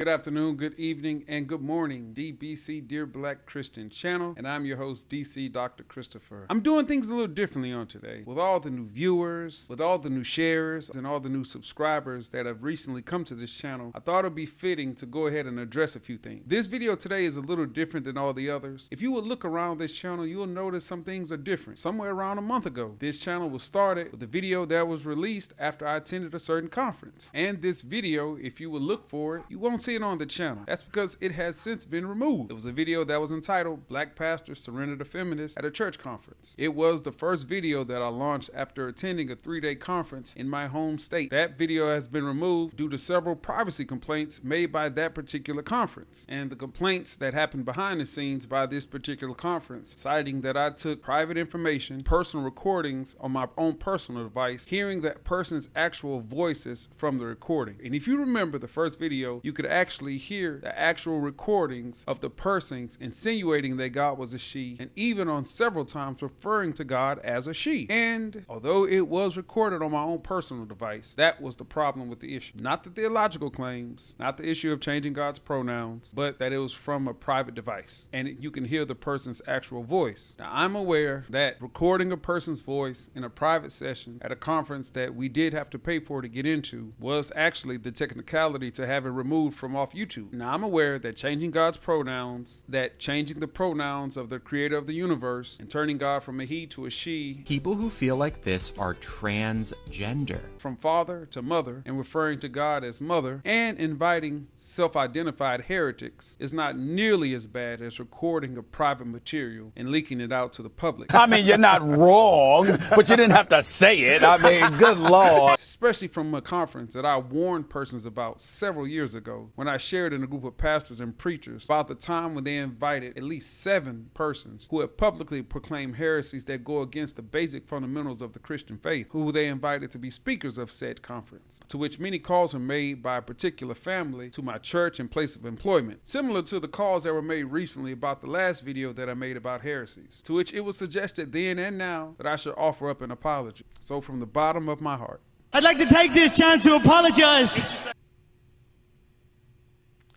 Good afternoon, good evening, and good morning, DBC Dear Black Christian channel, and I'm your host, DC Dr. Christopher. I'm doing things a little differently on today. With all the new viewers, with all the new sharers, and all the new subscribers that have recently come to this channel, I thought it'd be fitting to go ahead and address a few things. This video today is a little different than all the others. If you would look around this channel, you'll notice some things are different. Somewhere around a month ago, this channel was started with a video that was released after I attended a certain conference. And this video, if you would look for it, you won't see it on the channel. That's because it has since been removed. It was a video that was entitled Black Pastors Surrender to Feminists at a Church Conference. It was the first video that I launched after attending a 3-day conference in my home state. That video has been removed due to several privacy complaints made by that particular conference. And the complaints that happened behind the scenes by this particular conference, citing that I took private information, personal recordings on my own personal device, hearing that person's actual voices from the recording. And if you remember the first video, you could actually hear the actual recordings of the persons insinuating that God was a she, and even on several times referring to God as a she. And although it was recorded on my own personal device, that was the problem with the issue. Not the theological claims, not the issue of changing God's pronouns, but that it was from a private device, and you can hear the person's actual voice. Now, I'm aware that recording a person's voice in a private session at a conference that we did have to pay for to get into was actually the technicality to have it removed from off YouTube. Now, I'm aware that changing God's pronouns, that changing the pronouns of the creator of the universe and turning God from a he to a she, people who feel like this are transgender. From father to mother, and referring to God as mother, and inviting self-identified heretics is not nearly as bad as recording a private material and leaking it out to the public. I mean, you're not wrong, but you didn't have to say it. I mean, good Lord. Especially from a conference that I warned persons about several years ago when I shared in a group of pastors and preachers about the time when they invited at least 7 persons who had publicly proclaimed heresies that go against the basic fundamentals of the Christian faith, who they invited to be speakers of said conference, to which many calls were made by a particular family to my church and place of employment, similar to the calls that were made recently about the last video that I made about heresies, to which it was suggested then and now that I should offer up an apology. So from the bottom of my heart, I'd like to take this chance to apologize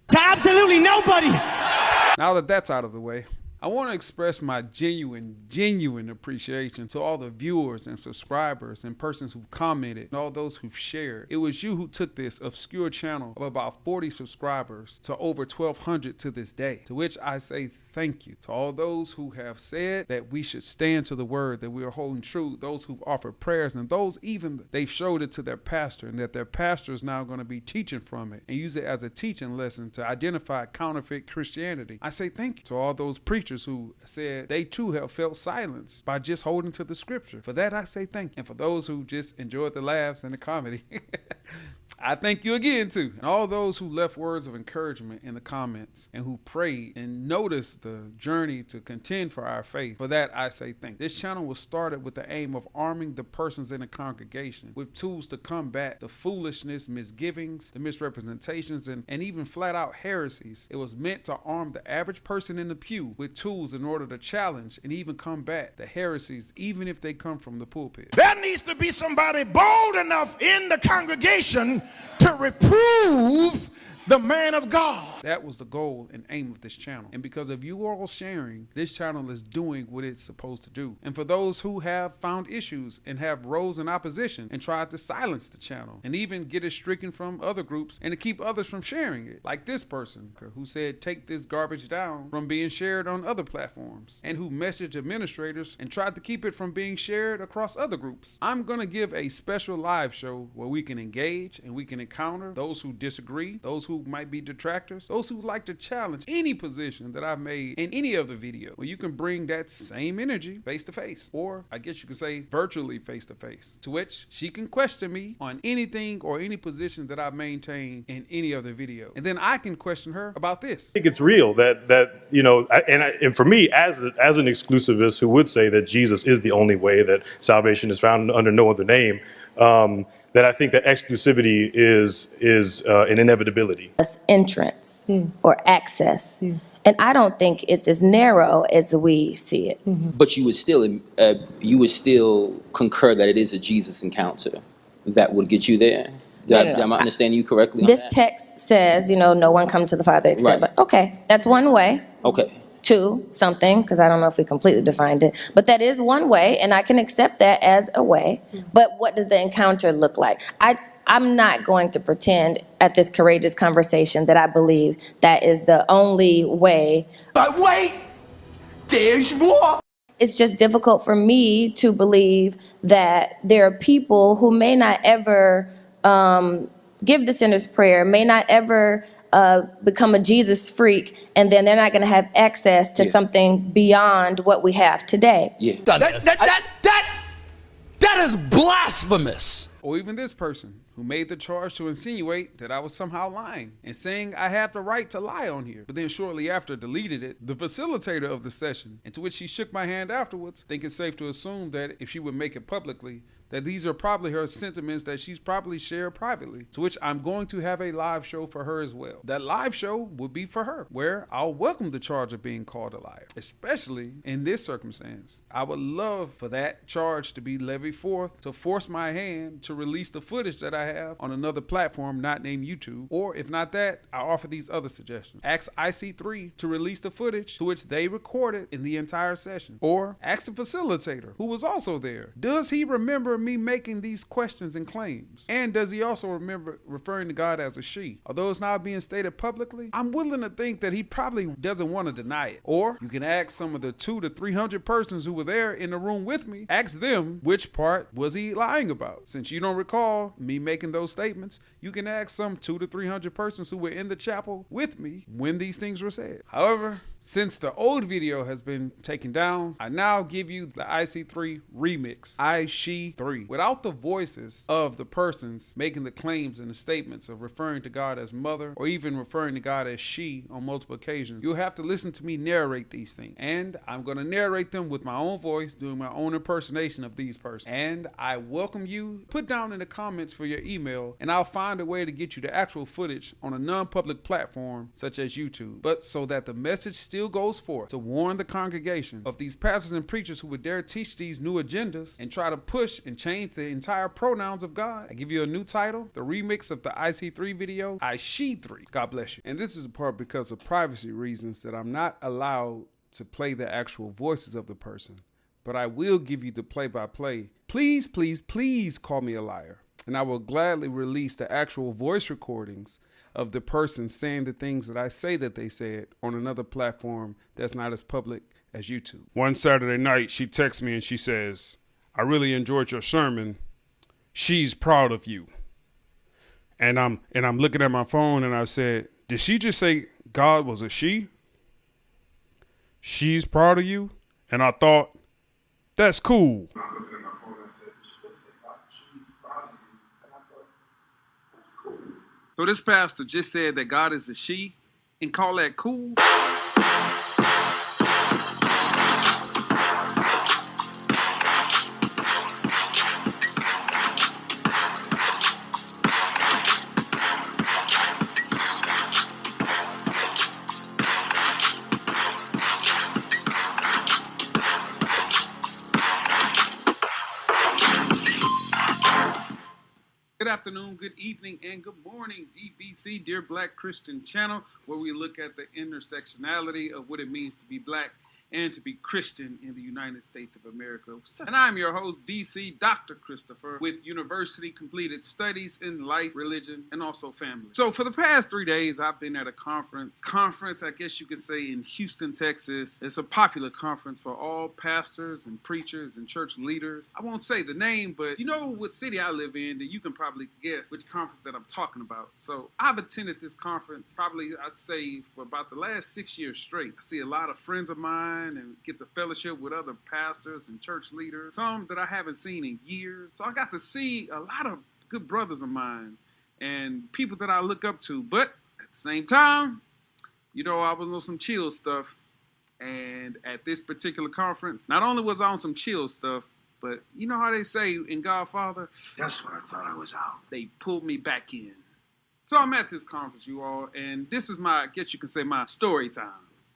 to absolutely nobody. now that that's out of the way, I want to express my genuine appreciation to all the viewers and subscribers and persons who've commented and all those who've shared. It was you who took this obscure channel of about 40 subscribers to over 1,200 to this day, to which I say thank you. To all those who have said that we should stand to the word, that we are holding true, those who've offered prayers, and those even they've showed it to their pastor, and that their pastor is now going to be teaching from it and use it as a teaching lesson to identify counterfeit Christianity. I say thank you to all those preachers who said they too have felt silence by just holding to the scripture. For that, I say thank you. And for those who just enjoyed the laughs and the comedy, I thank you again too. And all those who left words of encouragement in the comments and who prayed and noticed the journey to contend for our faith. For that, I say thank you. This channel was started with the aim of arming the persons in the congregation with tools to combat the foolishness, misgivings, the misrepresentations, and even flat out heresies. It was meant to arm the average person in the pew with tools in order to challenge and even combat the heresies, even if they come from the pulpit. There needs to be somebody bold enough in the congregation to reprove the man of God. That was the goal and aim of this channel. And because of you all sharing, this channel is doing what it's supposed to do. And for those who have found issues and have rose in opposition and tried to silence the channel and even get it stricken from other groups and to keep others from sharing it, like this person who said take this garbage down from being shared on other platforms, and who messaged administrators and tried to keep it from being shared across other groups. I'm going to give a special live show where we can engage and we can encounter those who disagree, those who might be detractors, those who like to challenge any position that I've made in any of the video, where you can bring that same energy face to face, or I guess you could say virtually face to face, to which she can question me on anything or any position that I've maintained in any other video. And then I can question her about this. I think it's real that you know, and for me as an exclusivist who would say that Jesus is the only way, that salvation is found under no other name, that I think that exclusivity is an inevitability. Entrance or access. And I don't think it's as narrow as we see it. But you would still concur that it is a Jesus encounter that would get you there? Am I understanding you correctly on This that? text says, no one comes to the Father except, Right. but okay, that's one way. Okay. To something, because I don't know if we completely defined it, but that is one way, and I can accept that as a way. But what does the encounter look like? I'm not going to pretend at this courageous conversation that I believe that is the only way. But wait, there's more. It's just difficult for me to believe that there are people who may not ever give the sinner's prayer, may not ever become a Jesus freak, and then they're not going to have access to something beyond what we have today. Yeah. That is blasphemous. Or even this person who made the charge to insinuate that I was somehow lying and saying I have the right to lie on here, but then shortly after deleted it. The facilitator of the session, and to which she shook my hand afterwards, think it's safe to assume that if she would make it publicly, that these are probably her sentiments that she's probably shared privately, to which I'm going to have a live show for her as well. That live show would be for her, where I'll welcome the charge of being called a liar, especially in this circumstance. I would love for that charge to be levied forth to force my hand to release the footage that I have on another platform not named YouTube, or if not that, I offer these other suggestions. Ask i-she-3 to release the footage to which they recorded in the entire session, or ask the facilitator who was also there. Does he remember me making these questions and claims? And does he also remember referring to God as a she? Are those now being stated publicly? I'm willing to think that he probably doesn't want to deny it. Or you can ask some of the 200 to 300 persons who were there in the room with me, ask them which part was he lying about. Since you don't recall me making those statements, you can ask some 200 to 300 persons who were in the chapel with me when these things were said. However, since the old video has been taken down, I now give you the i-she-3 remix, i-she-3, without the voices of the persons making the claims and the statements of referring to God as mother, or even referring to God as she on multiple occasions. You'll have to listen to me narrate these things, and I'm going to narrate them with my own voice, doing my own impersonation of these persons. And I welcome you. Put down in the comments for your email, and I'll find a way to get you the actual footage on a non-public platform such as YouTube, but so that the message still goes forth to warn the congregation of these pastors and preachers who would dare teach these new agendas and try to push and change the entire pronouns of God. I give you a new title, the remix of the i-she-3 video, i-she-3. God bless you. And this is the part because of privacy reasons that I'm not allowed to play the actual voices of the person, but I will give you the play-by-play. Please, please, please call me a liar, and I will gladly release the actual voice recordings of the person saying the things that I say that they said on another platform that's not as public as YouTube. One Saturday night, she texts me and she says, "I really enjoyed your sermon. She's proud of you." And I'm looking at my phone and I said, did she just say God was a she? She's proud of you? And I thought, that's cool. So this pastor just said that God is a she and call that cool? Good afternoon, good evening, and good morning, DBC, Dear Black Christian channel, where we look at the intersectionality of what it means to be black and to be Christian in the United States of America. And I'm your host, DC Dr. Christopher, with university-completed studies in life, religion, and also family. So for the past 3 days, I've been at a conference, I guess you could say, in Houston, Texas. It's a popular conference for all pastors and preachers and church leaders. I won't say the name, but you know what city I live in, then you can probably guess which conference that I'm talking about. So I've attended this conference probably, I'd say, for about the last 6 years straight. I see a lot of friends of mine and get to fellowship with other pastors and church leaders, some that I haven't seen in years. So I got to see a lot of good brothers of mine and people that I look up to. But at the same time, you know, I was on some chill stuff. And at this particular conference, not only was I on some chill stuff, but you know how they say in Godfather, that's what I thought I was out. They pulled me back in. So I'm at this conference, you all, and this is my, I guess you can say, my story time,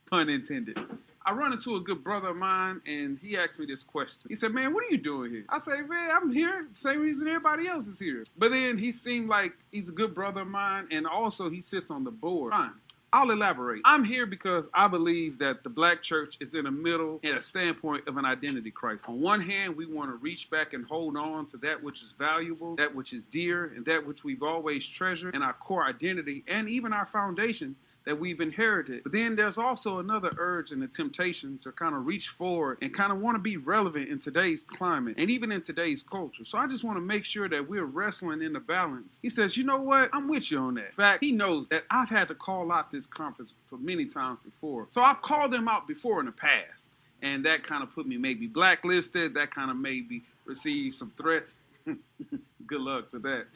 pun intended. I run into a good brother of mine, and he asked me this question. He said, man, what are you doing here? I say, man, I'm here. Same reason everybody else is here. But then he seemed like he's a good brother of mine, and also he sits on the board. Fine. I'll elaborate. I'm here because I believe that the black church is in the middle at a standpoint of an identity crisis. On one hand, we want to reach back and hold on to that which is valuable, that which is dear, and that which we've always treasured, and our core identity, and even our foundation that we've inherited. But then there's also another urge and a temptation to kind of reach forward and kind of want to be relevant in today's climate and even in today's culture. So I just want to make sure that we're wrestling in the balance. He says, you know what? I'm with you on that. In fact, he knows that I've had to call out this conference for many times before. So I've called them out before in the past. And that kind of put me maybe blacklisted. That kind of made me receive some threats. Good luck for that.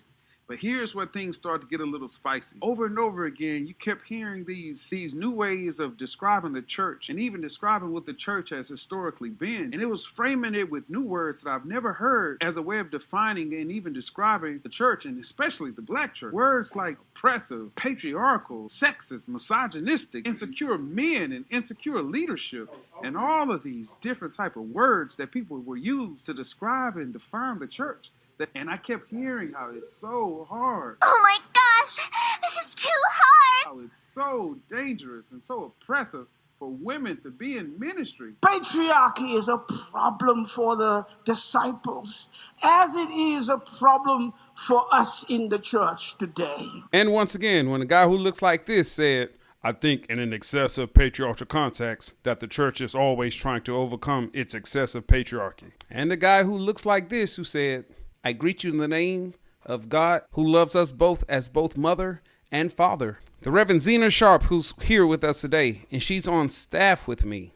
But here's where things start to get a little spicy. Over and over again, you kept hearing these new ways of describing the church and even describing what the church has historically been. And it was framing it with new words that I've never heard as a way of defining and even describing the church, and especially the black church. Words like oppressive, patriarchal, sexist, misogynistic, insecure men, and insecure leadership, and all of these different type of words that people were used to describe and define the church. And I kept hearing how it's so hard. Oh my gosh, this is too hard. How it's so dangerous and so oppressive for women to be in ministry. Patriarchy is a problem for the disciples, as it is a problem for us in the church today. And once again, when a guy who looks like this said, I think in an excessive patriarchal context that the church is always trying to overcome its excessive patriarchy. And the guy who looks like this who said, I greet you in the name of God who loves us both as both mother and father. The Reverend Zena Sharp, who's here with us today, and she's on staff with me.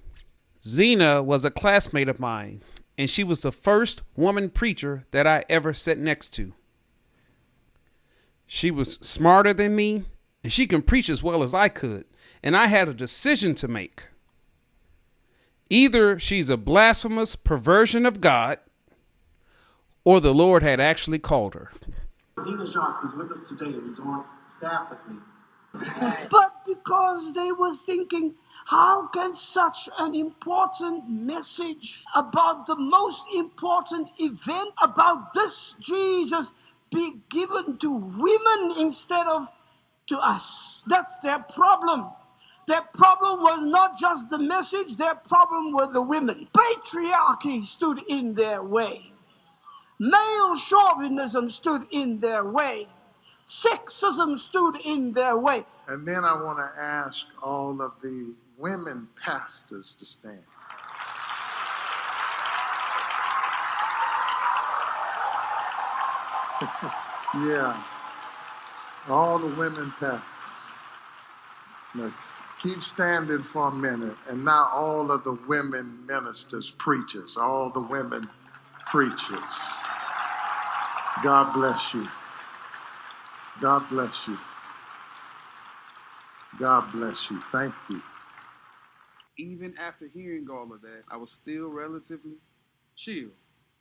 Zena was a classmate of mine, and she was the first woman preacher that I ever sat next to. She was smarter than me, and she can preach as well as I could, and I had a decision to make. Either she's a blasphemous perversion of God, or the Lord had actually called her. Zena Jacques, who's with us today, who's on staff with me. But because they were thinking, how can such an important message about the most important event about this Jesus be given to women instead of to us? That's their problem. Their problem was not just the message, their problem were the women. Patriarchy stood in their way. Male chauvinism stood in their way. Sexism stood in their way. And then I want to ask all of the women pastors to stand. Yeah, all the women pastors. Let's keep standing for a minute. And now all of the women ministers, preachers, all the women preachers. God bless you. God bless you. God bless you. Thank you. Even after hearing all of that, I was still relatively chill.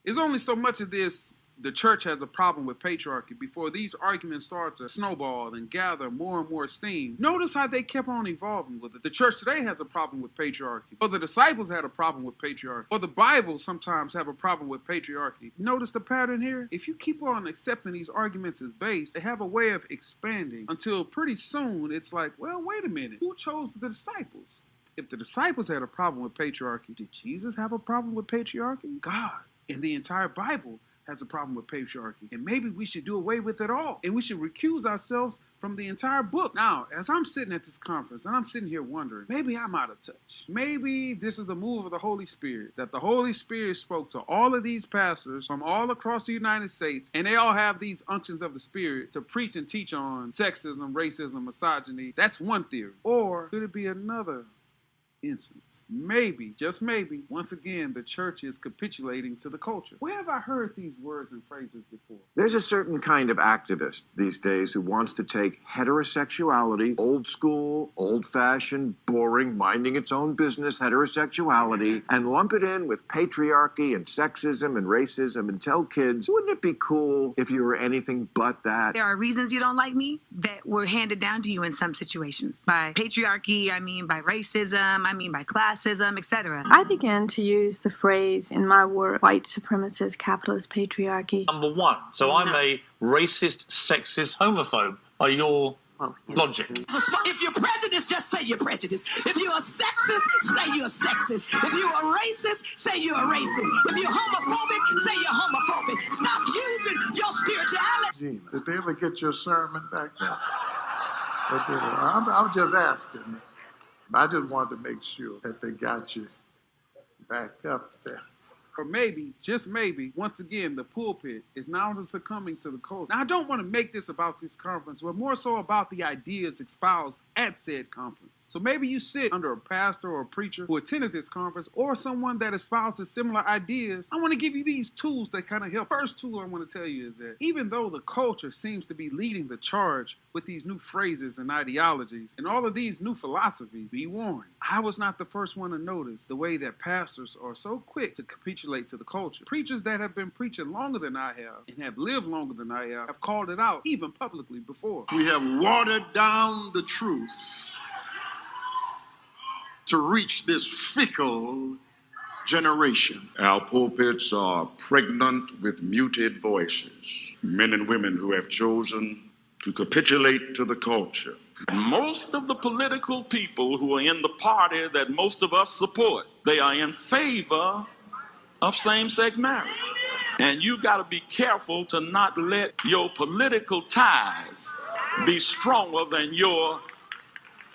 There's only so much of this the church has a problem with patriarchy before these arguments start to snowball and gather more and more steam. Notice how they kept on evolving with it. The church today has a problem with patriarchy, or the disciples had a problem with patriarchy, or the Bible sometimes have a problem with patriarchy. Notice the pattern here? If you keep on accepting these arguments as base, they have a way of expanding until pretty soon it's like, well, wait a minute, who chose the disciples? If the disciples had a problem with patriarchy, did Jesus have a problem with patriarchy? God, in the entire Bible, has a problem with patriarchy, and maybe we should do away with it all, and we should recuse ourselves from the entire book. Now, as I'm sitting at this conference, and I'm sitting here wondering, maybe I'm out of touch. Maybe this is the move of the Holy Spirit, that the Holy Spirit spoke to all of these pastors from all across the United States, and they all have these unctions of the Spirit to preach and teach on sexism, racism, misogyny. That's one theory. Or could it be another instance? Maybe, just maybe, once again, the church is capitulating to the culture. Where have I heard these words and phrases before? There's a certain kind of activist these days who wants to take heterosexuality, old school, old-fashioned, boring, minding its own business heterosexuality, and lump it in with patriarchy and sexism and racism and tell kids, wouldn't it be cool if you were anything but that? There are reasons you don't like me that were handed down to you in some situations. By patriarchy, I mean by racism, I mean by class. classism, etc. I began to use the phrase in my work, white supremacist, capitalist patriarchy. Number one. So I'm a racist, sexist, homophobe. Are your logic? If you're prejudiced, just say you're prejudiced. If you're a sexist, say you're sexist. If you're a racist, say you're a racist. If you're homophobic, say you're homophobic. Stop using your spirituality. Gina, did they ever get your sermon back there? I'm just asking. I just wanted to make sure that they got you back up there. Or maybe, just maybe, once again, the pulpit is now succumbing to the culture. Now, I don't want to make this about this conference, but more so about the ideas espoused at said conference. So maybe you sit under a pastor or a preacher who attended this conference or someone that espouses similar ideas. I want to give you these tools that kind of help. First tool I want to tell you is that even though the culture seems to be leading the charge with these new phrases and ideologies and all of these new philosophies, be warned, I was not the first one to notice the way that pastors are so quick to capitulate to the culture. Preachers that have been preaching longer than I have and have lived longer than I have called it out, even publicly before. We have watered down the truth to reach this fickle generation. Our pulpits are pregnant with muted voices, men and women who have chosen to capitulate to the culture. Most of the political people who are in the party that most of us support, they are in favor of same-sex marriage. And you got to be careful to not let your political ties be stronger than your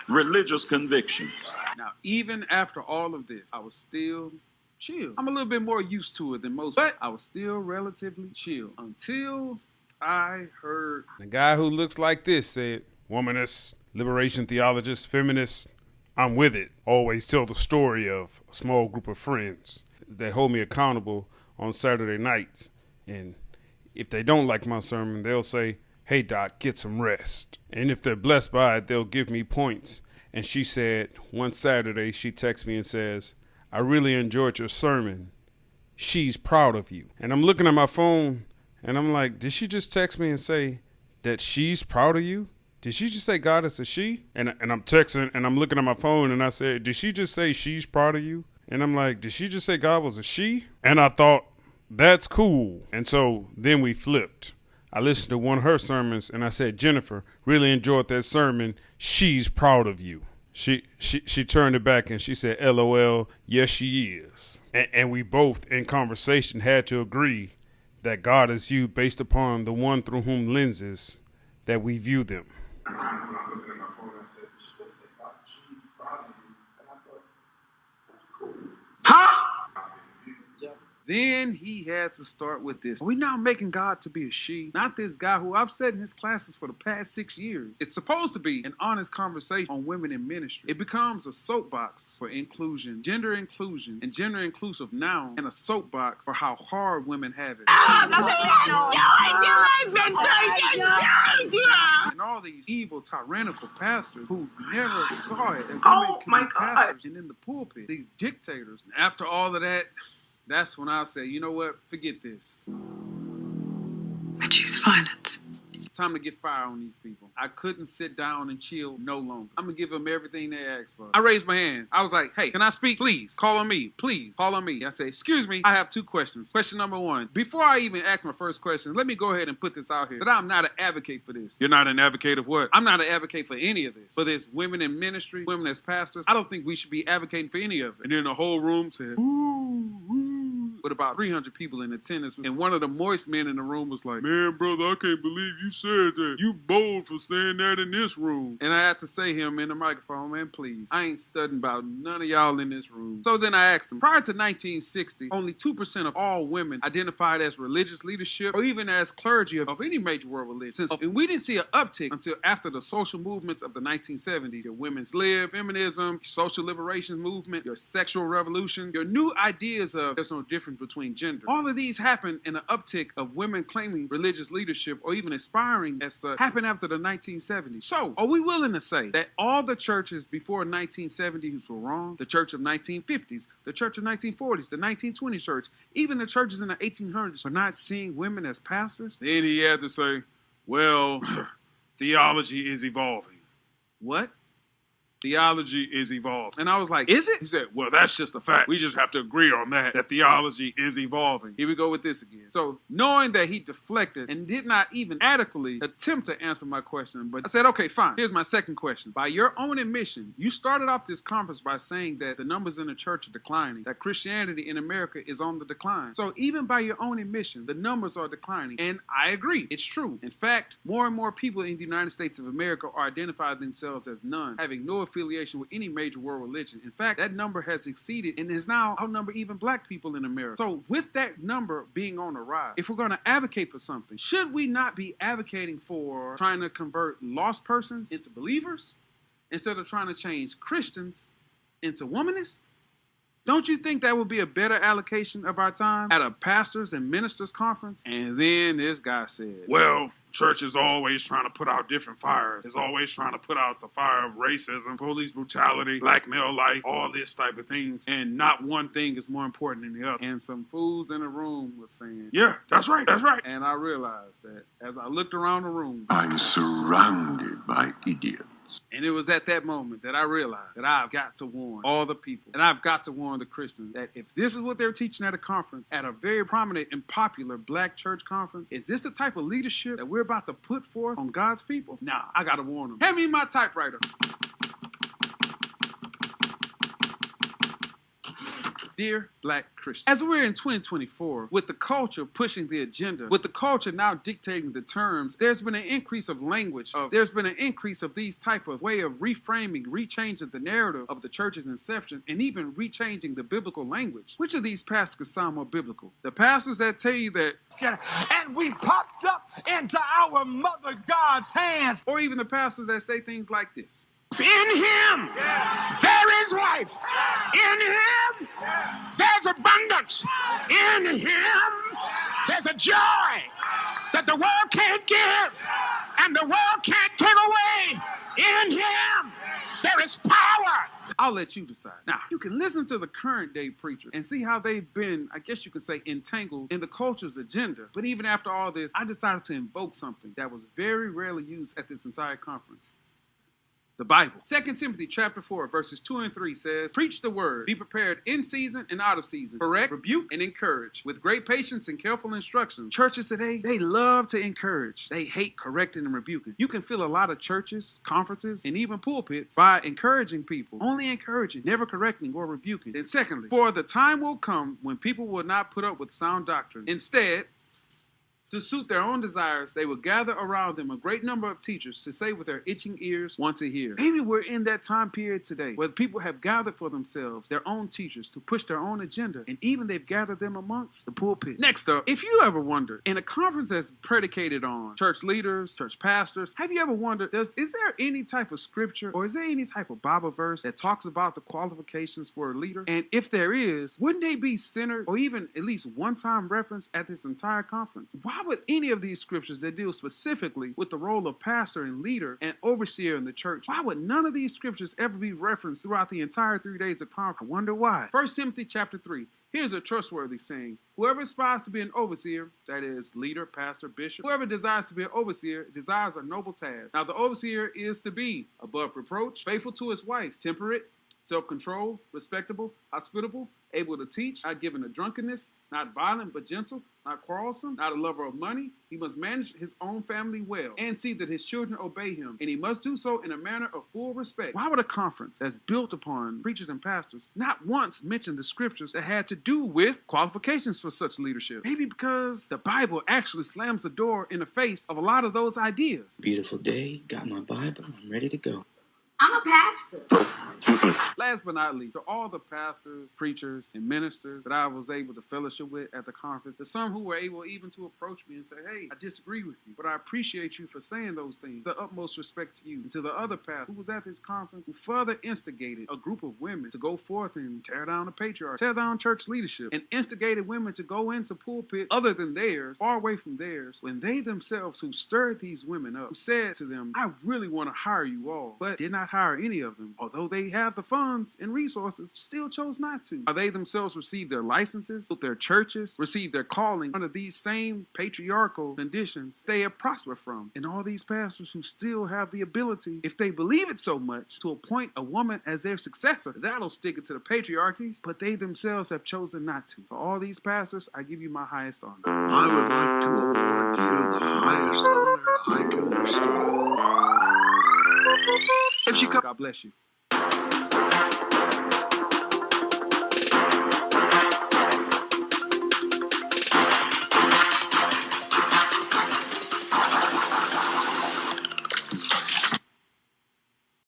religious convictions. Now, even after all of this, I was still chill. I'm a little bit more used to it than most, but I was still relatively chill until I heard the guy who looks like this said, "Womanist, liberation theologist, feminist, I'm with it. Always tell the story of a small group of friends that hold me accountable on Saturday nights. And if they don't like my sermon, they'll say, 'Hey, Doc, get some rest.' And if they're blessed by it, they'll give me points." And she said, one Saturday, she texts me and says, "I really enjoyed your sermon. She's proud of you." And I'm looking at my phone and I'm like, did she just text me and say that she's proud of you? Did she just say God is a she? And I'm texting and I'm looking at my phone and I said, did she just say she's proud of you? And I'm like, did she just say God was a she? And I thought, that's cool. And so then we flipped. I listened to one of her sermons and I said, "Jennifer, really enjoyed that sermon. She's proud of you." She turned it back and she said, "LOL, yes she is." And we both in conversation had to agree that God is viewed based upon the one through whom lenses that we view them. Huh? Then he had to start with this. Are we now making God to be a she? Not this guy who I've said in his classes for the past 6 years. It's supposed to be an honest conversation on women in ministry. It becomes a soapbox for inclusion, and gender inclusive now, and a soapbox for how hard women have it. And all these evil, tyrannical pastors who never saw it that women can be pastors and in the pulpit. These dictators. And after all of that, that's when I'll say, you know what? Forget this. I choose violence. Time to get fire on these people. I couldn't sit down and chill no longer. I'm going to give them everything they asked for. I raised my hand. I was like, "Hey, can I speak? Please. Call on me. Please. Call on me." I say, "Excuse me. I have 2 questions. Question number 1. Before I even ask my first question, let me go ahead and put this out here that I'm not an advocate for this." "You're not an advocate of what?" "I'm not an advocate for any of this. For this women in ministry, women as pastors. I don't think we should be advocating for any of it." And then the whole room said, with about 300 people in attendance. And one of the moist men in the room was like, "Man, brother, I can't believe you said that. You bold for saying that in this room." And I had to say him in the microphone, "Man, please, I ain't studying about none of y'all in this room." So then I asked him, prior to 1960, only 2% of all women identified as religious leadership or even as clergy of any major world religion. And we didn't see an uptick until after the social movements of the 1970s. Your women's lib, feminism, social liberation movement, your sexual revolution, your new ideas of there's no difference between gender. All of these happened in an uptick of women claiming religious leadership or even aspiring as such happened after the 1970s. So, are we willing to say that all the churches before 1970s were wrong? The church of 1950s, the church of 1940s, the 1920s church, even the churches in the 1800s are not seeing women as pastors? Then he had to say, well, theology is evolving. What? theology is evolving. And I was like, is it? He said, well, that's just a fact. We just have to agree on that theology is evolving. Here we go with this again. So knowing that he deflected and did not even adequately attempt to answer my question, but I said, okay, fine. Here's my second question. By your own admission, you started off this conference by saying that the numbers in the church are declining, that Christianity in America is on the decline. So even by your own admission, the numbers are declining. And I agree. It's true. In fact, more and more people in the United States of America are identifying themselves as none, having no affiliation with any major world religion. In fact, that number has exceeded and is now outnumber even black people in America. So with that number being on the rise, if we're going to advocate for something, should we not be advocating for trying to convert lost persons into believers instead of trying to change Christians into womanists? Don't you think that would be a better allocation of our time at a pastors and ministers conference? And then this guy said, well, church is always trying to put out different fires. It's always trying to put out the fire of racism, police brutality, black male life, all this type of things. And not one thing is more important than the other. And some fools in the room was saying, yeah, that's right, that's right. And I realized that as I looked around the room, I'm surrounded by idiots. And it was at that moment that I realized that I've got to warn all the people, and I've got to warn the Christians, that if this is what they're teaching at a conference, at a very prominent and popular black church conference, is this the type of leadership that we're about to put forth on God's people? Nah, I got to warn them. Hand me my typewriter. Dear Black Christian, as we're in 2024, with the culture pushing the agenda, with the culture now dictating the terms, there's been an increase of language, there's been an increase of these type of way of reframing, rechanging the narrative of the church's inception, and even rechanging the biblical language. Which of these pastors sound more biblical? The pastors that tell you that, and we popped up into our mother God's hands, or even the pastors that say things like this. In him, there is life. In him, there's abundance. In him, there's a joy that the world can't give and the world can't take away. In him, there is power. I'll let you decide. Now, you can listen to the current day preacher and see how they've been, I guess you could say, entangled in the culture's agenda. But even after all this, I decided to invoke something that was very rarely used at this entire conference. The Bible. 2 Timothy chapter 4, verses 2 and 3 says, preach the word, be prepared in season and out of season, correct, rebuke, and encourage with great patience and careful instruction. Churches today, they love to encourage. They hate correcting and rebuking. You can feel a lot of churches, conferences, and even pulpits by encouraging people, only encouraging, never correcting or rebuking. And secondly, for the time will come when people will not put up with sound doctrine. Instead, to suit their own desires, they will gather around them a great number of teachers to say what their itching ears want to hear. Maybe we're in that time period today where people have gathered for themselves their own teachers to push their own agenda, and even they've gathered them amongst the pulpit. Next up, if you ever wondered, in a conference that's predicated on church leaders, church pastors, have you ever wondered, is there any type of scripture or is there any type of Bible verse that talks about the qualifications for a leader? And if there is, wouldn't they be centered or even at least one-time reference at this entire conference? Why would any of these scriptures that deal specifically with the role of pastor and leader and overseer in the church, why would none of these scriptures ever be referenced throughout the entire 3 days of conference? I wonder why. 1 Timothy chapter 3. Here's a trustworthy saying. Whoever aspires to be an overseer, that is, leader, pastor, bishop, whoever desires to be an overseer desires a noble task. Now, the overseer is to be above reproach, faithful to his wife, temperate, self-controlled, respectable, hospitable, able to teach, not given to drunkenness, not violent but gentle, not quarrelsome, not a lover of money. He must manage his own family well and see that his children obey him, and he must do so in a manner of full respect. Why would a conference that's built upon preachers and pastors not once mention the scriptures that had to do with qualifications for such leadership? Maybe because the Bible actually slams the door in the face of a lot of those ideas. Beautiful day, got my Bible, I'm ready to go. I'm a pastor. Last but not least, to all the pastors, preachers, and ministers that I was able to fellowship with at the conference, there's some who were able even to approach me and say, hey, I disagree with you, but I appreciate you for saying those things. The utmost respect to you. And to the other pastor who was at this conference who further instigated a group of women to go forth and tear down the patriarchy, tear down church leadership, and instigated women to go into pulpit other than theirs, far away from theirs, when they themselves who stirred these women up, who said to them, I really want to hire you all, but did not hire any of them, although they have the funds funds and resources, still chose not to. Or they themselves received their licenses, built their churches, received their calling under these same patriarchal conditions they have prospered from. And all these pastors who still have the ability, if they believe it so much, to appoint a woman as their successor, that'll stick it to the patriarchy, but they themselves have chosen not to. For all these pastors, I give you my highest honor. I would like to award you the highest honor I can bestow. If she God bless you.